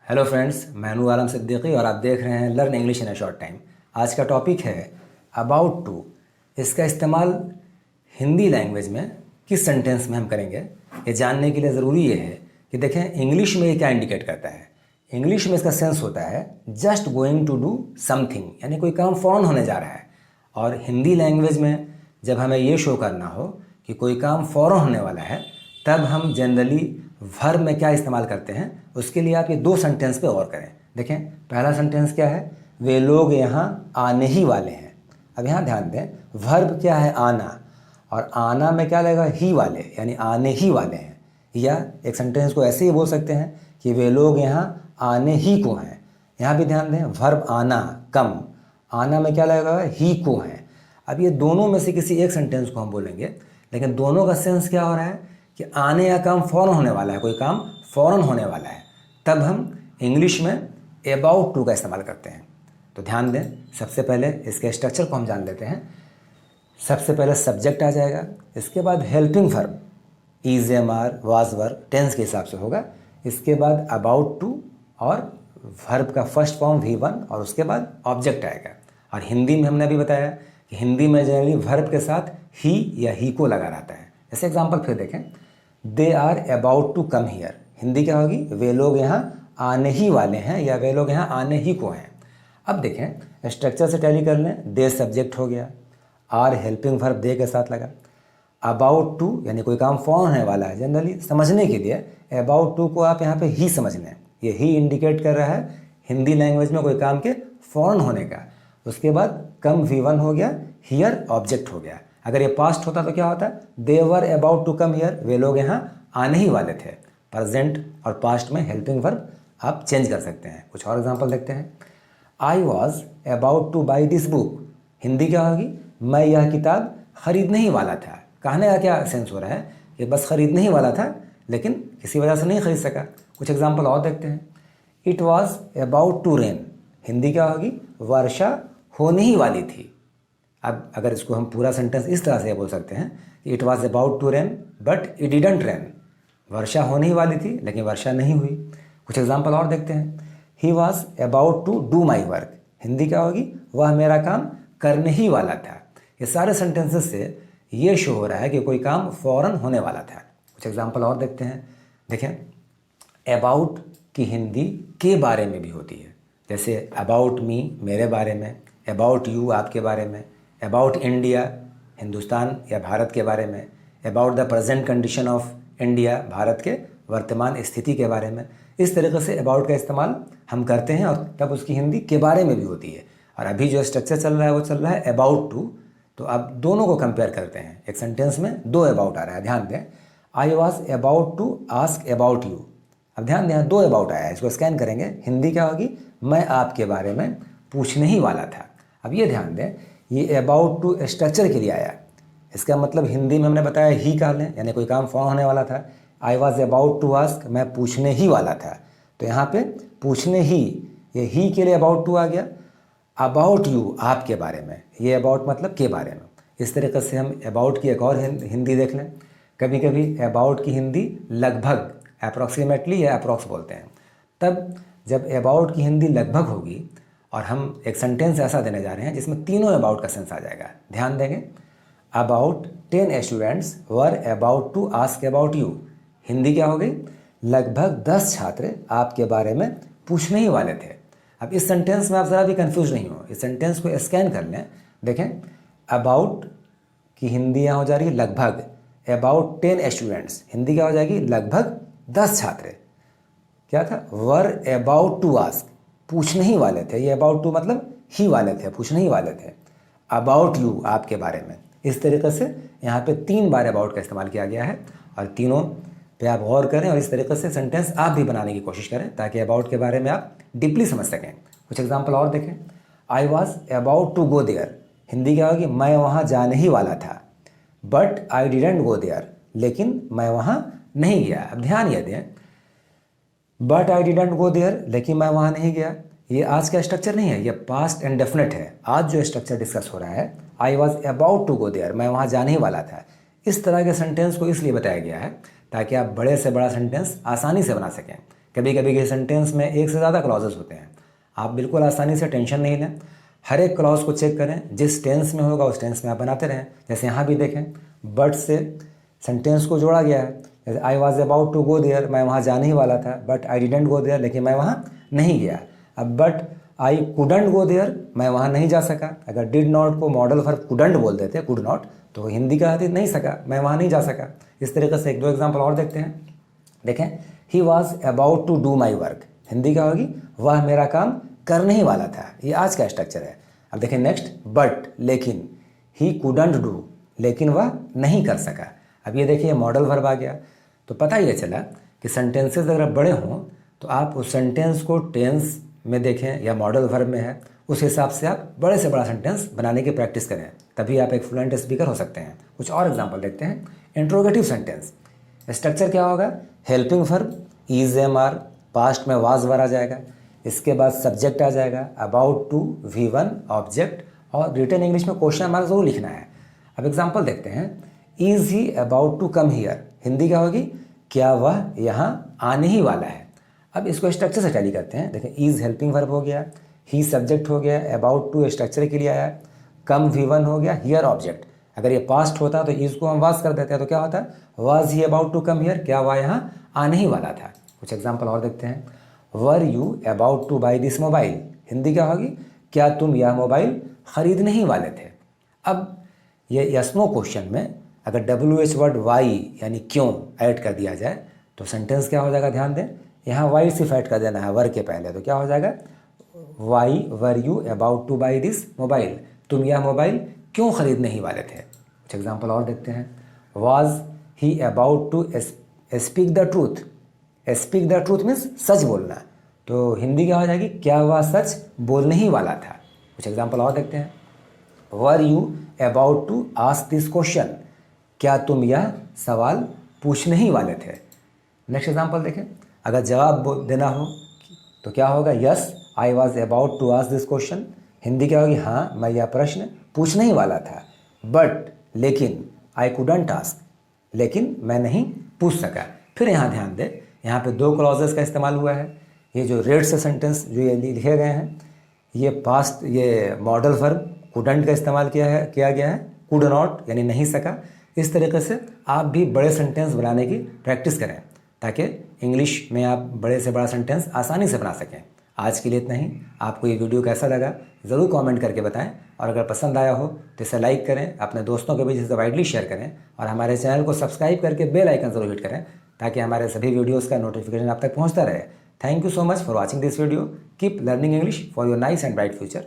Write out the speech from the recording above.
Hello friends, मैं नूर आलम सिद्दीकी और आप देख रहे हैं learn English in a short time. आज का टॉपिक है अबाउट टू। इसका इस्तेमाल हिंदी लैंग्वेज में किस सेंटेंस में हम करेंगे, ये जानने के लिए ज़रूरी ये है कि देखें इंग्लिश में ये क्या इंडिकेट करता है। इंग्लिश में इसका सेंस होता है just going to do something, यानी कोई काम फ़ौरन होने जा रहा है। और हिंदी लैंग्वेज में जब हमें ये शो करना हो कि कोई काम फ़ौरन होने वाला है, तब हम जनरली वर्ब में क्या इस्तेमाल करते हैं। उसके लिए आप ये दो सेंटेंस पे गौर करें। देखें पहला सेंटेंस क्या है, वे लोग यहाँ आने ही वाले हैं। अब यहाँ ध्यान दें, वर्ब क्या है, आना, और आना में क्या लगेगा, ही वाले, यानी आने ही वाले हैं। या एक सेंटेंस को ऐसे ही बोल सकते हैं कि वे लोग यहाँ आने ही को हैं। यहाँ भी ध्यान दें, वर्ब आना, कम, आना में क्या लगेगा, ही को हैं। अब ये दोनों में से किसी एक सेंटेंस को हम बोलेंगे, लेकिन दोनों का सेंस क्या हो रहा है कि आने या काम फ़ौरन होने वाला है, कोई काम फ़ौरन होने वाला है, तब हम इंग्लिश में अबाउट टू का इस्तेमाल करते हैं। तो ध्यान दें, सबसे पहले इसके स्ट्रक्चर को हम जान लेते हैं। सबसे पहले सब्जेक्ट आ जाएगा, इसके बाद helping verb, is, am, are, was, were, tense के हिसाब से होगा। इसके बाद अबाउट टू और वर्ब का फर्स्ट फॉर्म V1, और उसके बाद ऑब्जेक्ट आएगा। और हिंदी में हमने अभी बताया कि हिंदी में जनरली वर्ब के साथ ही या ही को लगा रहता है। जैसे एग्जाम्पल फिर देखें, they are about to come here. Hindi क्या होगी, वे लोग यहाँ आने ही वाले हैं, या वे लोग यहाँ आने ही को हैं। अब देखें स्ट्रक्चर से टैली कर लें, दे सब्जेक्ट हो गया, आर हेल्पिंग वर्ब दे के साथ लगा, अबाउट टू यानी कोई काम फ़ौरन होने वाला है। जनरली समझने के लिए अबाउट टू को आप यहाँ पे ही समझ लें, ये ही इंडिकेट कर रहा है हिंदी लैंग्वेज में कोई काम के फ़ौरन होने का। उसके बाद कम V1 हो गया, हियर ऑब्जेक्ट हो गया। अगर ये पास्ट होता तो क्या होता, दे वर अबाउट टू कम हियर, वे लोग यहाँ आने ही वाले थे। प्रेजेंट और पास्ट में हेल्पिंग वर्ब आप चेंज कर सकते हैं। कुछ और एग्जांपल देखते हैं, आई was about two by this book. Hindi क्या होगी, मैं यह किताब खरीदने ही वाला था। कहने का क्या सेंस हो रहा है कि बस खरीदने ही वाला था, लेकिन किसी वजह से नहीं खरीद सका। कुछ एग्जाम्पल और देखते हैं, it was about to rain. Hindi क्या होगी, वर्षा होने ही वाली थी। अब अगर इसको हम पूरा सेंटेंस इस तरह से बोल सकते हैं कि it was about to rain but it didn't rain. वर्षा होने ही वाली थी लेकिन वर्षा नहीं हुई। कुछ एग्जाम्पल और देखते हैं, he was about to do my work. Hindi क्या होगी, वह मेरा काम करने ही वाला था। ये सारे सेंटेंसेस से ये शो हो रहा है कि कोई काम फ़ौरन होने वाला था। कुछ एग्जाम्पल और देखते हैं। देखें अबाउट की हिंदी के बारे में भी होती है, जैसे अबाउट मी मेरे बारे में, अबाउट यू आपके बारे में, अबाउट इंडिया हिंदुस्तान या भारत के बारे में, about the present condition of India Bharat के वर्तमान स्थिति के बारे में। इस तरीके से अबाउट का इस्तेमाल हम करते हैं और तब उसकी हिंदी के बारे में भी होती है। और अभी जो स्ट्रक्चर चल रहा है वो चल रहा है अबाउट टू। तो अब दोनों को कंपेयर करते हैं। एक सेंटेंस में दो अबाउट आ रहा है, ध्यान दें, I was about to ask about you. अब ध्यान दें, दो अबाउट आया है, इसको स्कैन करेंगे। हिंदी क्या होगी, मैं आपके बारे में पूछने ही वाला था। अब ये ध्यान दें, ये अबाउट टू स्ट्रक्चर के लिए आया। इसका मतलब हिंदी में हमने बताया ही का लें, यानी कोई काम फ़ौरन होने वाला था। I was about to ask, मैं पूछने ही वाला था। तो यहाँ पे पूछने ही, ये ही के लिए अबाउट टू आ गया। अबाउट यू आपके बारे में, ये अबाउट मतलब के बारे में। इस तरीके से हम अबाउट की एक और हिंदी देख लें। कभी कभी अबाउट की हिंदी लगभग, अप्रॉक्सीमेटली या अप्रॉक्स बोलते हैं। तब जब अबाउट की हिंदी लगभग होगी और हम एक सेंटेंस ऐसा देने जा रहे हैं जिसमें तीनों अबाउट का सेंस आ जाएगा, ध्यान देंगे, about 10 students were about to ask about you. Hindi क्या हो गई, लगभग 10 छात्र आपके बारे में पूछने ही वाले थे। अब इस सेंटेंस में आप ज़रा भी कंफ्यूज नहीं हो, इस सेंटेंस को स्कैन कर लें। देखें अबाउट की हिंदी यहाँ हो जा रही है लगभग, अबाउट 10 स्टूडेंट्स, हिंदी क्या हो जाएगी, लगभग 10 छात्र। क्या था, वर अबाउट टू आस्क, पूछने ही वाले थे। ये अबाउट टू मतलब ही वाले थे, पूछने ही वाले थे। अबाउट यू आपके बारे में। इस तरीके से यहाँ पे 3 बार अबाउट का इस्तेमाल किया गया है और तीनों पे आप गौर करें और इस तरीके से सेंटेंस आप भी बनाने की कोशिश करें ताकि अबाउट के बारे में आप डीपली समझ सकें। कुछ एग्जाम्पल और देखें, I was about to go there. Hindi क्या होगी, मैं वहाँ जाने ही वाला था। But I didn't go there, लेकिन मैं वहाँ नहीं गया। अब ध्यान ये दें, but I didn't go there, लेकिन मैं वहाँ नहीं गया, ये आज का स्ट्रक्चर नहीं है, ये पास्ट इंडेफिनिट है। आज जो स्ट्रक्चर डिस्कस हो रहा है, I was about to go there, मैं वहाँ जाने ही वाला था। इस तरह के सेंटेंस को इसलिए बताया गया है ताकि आप बड़े से बड़ा सेंटेंस आसानी से बना सकें। कभी कभी के सेंटेंस में एक से ज़्यादा क्लॉजेस होते हैं। आप बिल्कुल आसानी से टेंशन नहीं लें, हर एक क्लॉज को चेक करें, जिस टेंस में होगा उस टेंस में आप बनाते रहें। जैसे यहाँ भी देखें, बट से सेंटेंस को जोड़ा गया है। जैसे I was about to go there, मैं वहाँ जाने ही वाला था, but I didn't go there, लेकिन मैं वहाँ नहीं गया। अब but I couldn't go there, मैं वहाँ नहीं जा सका। अगर डिड नॉट को मॉडल वर्ब कुडंट बोल देते, कुड नॉट, तो हिंदी का अर्थ नहीं सका, मैं वहाँ नहीं जा सका। इस तरीके से एक दो एग्जाम्पल और देखते हैं। देखें, he was about to do my work, Hindi क्या होगी, वह मेरा काम करने ही वाला था। ये आज का स्ट्रक्चर है। अब देखें नेक्स्ट, बट लेकिन, ही कुडंट डू, लेकिन वह नहीं कर सका। अब ये देखिए मॉडल वर्ब आ गया। तो पता ये चला कि सेंटेंसेस अगर बड़े हों तो आप उस सेंटेंस को टेंस में देखें या मॉडल वर्ब में है, उस हिसाब से आप बड़े से बड़ा सेंटेंस बनाने की प्रैक्टिस करें, तभी आप एक फ्लुएंट स्पीकर हो सकते हैं। कुछ और एग्जांपल देखते हैं। इंट्रोगेटिव सेंटेंस स्ट्रक्चर क्या होगा, helping verb, is am are, past में वाज वर आ जाएगा, इसके बाद सब्जेक्ट आ जाएगा, अबाउट टू, V1 ऑब्जेक्ट, और रिटन इंग्लिश में क्वेश्चन मार्क जरूर लिखना है। अब एग्जांपल देखते हैं। Is he about to come here, Hindi क्या होगी, क्या वह यहाँ आने ही वाला है। अब इसको स्ट्रक्चर से टैली करते हैं। देखें, इज हेल्पिंग वर्ब हो गया, ही सब्जेक्ट हो गया, अबाउट टू स्ट्रक्चर के लिए आया, कम V1 हो गया, हियर ऑब्जेक्ट। अगर ये पास्ट होता तो इज को हम वाज कर देते हैं, तो क्या होता, was he about to come here, क्या वह यहाँ आने ही वाला था। कुछ एग्जाम्पल और देखते हैं। Were you about two by this mobile, Hindi क्या होगी, क्या तुम यह मोबाइल खरीदने ही वाले थे। अब ये यस नो क्वेश्चन में अगर WH वर्ड वाई यानी क्यों ऐड कर दिया जाए तो सेंटेंस क्या हो जाएगा, ध्यान दें, यहाँ वाई सिर्फ ऐड कर देना है वर के पहले, तो क्या हो जाएगा, why were you about two by this mobile, तुम यह मोबाइल क्यों खरीदने ही वाले थे। कुछ एग्जाम्पल और देखते हैं। Was he about to speak the truth, speak the truth means सच बोलना, तो हिंदी क्या हो जाएगी, क्या वह सच बोलने ही वाला था। कुछ एग्जाम्पल और देखते हैं। Were you about to ask this question, क्या तुम यह सवाल पूछने ही वाले थे। नेक्स्ट एग्जाम्पल देखें। अगर जवाब देना हो तो क्या होगा, yes I was about to ask this question, Hindi क्या होगी, हाँ मैं यह प्रश्न पूछने ही वाला था। बट लेकिन, आई कुडंट आस्क, लेकिन मैं नहीं पूछ सका। फिर यहाँ ध्यान दें, यहाँ पे दो क्लॉजेस का इस्तेमाल हुआ है। ये जो रेड से सेंटेंस जो ये लिखे गए हैं, ये पास्ट, ये मॉडल वर्ब कुडंट का इस्तेमाल किया गया है, कुड नॉट यानी नहीं सका। इस तरीके से आप भी बड़े सेंटेंस बनाने की प्रैक्टिस करें ताकि इंग्लिश में आप बड़े से बड़ा सेंटेंस आसानी से बना सकें। आज के लिए इतना ही। आपको ये वीडियो कैसा लगा ज़रूर कमेंट करके बताएं, और अगर पसंद आया हो तो इसे लाइक करें, अपने दोस्तों के बीच इसे वाइडली शेयर करें, और हमारे चैनल को सब्सक्राइब करके बेल आइकन ज़रूर हिट करें ताकि हमारे सभी वीडियोज़ का नोटिफिकेशन आप तक पहुँचता रहे। Thank you so much for watching this video. Keep learning English for your nice and bright future.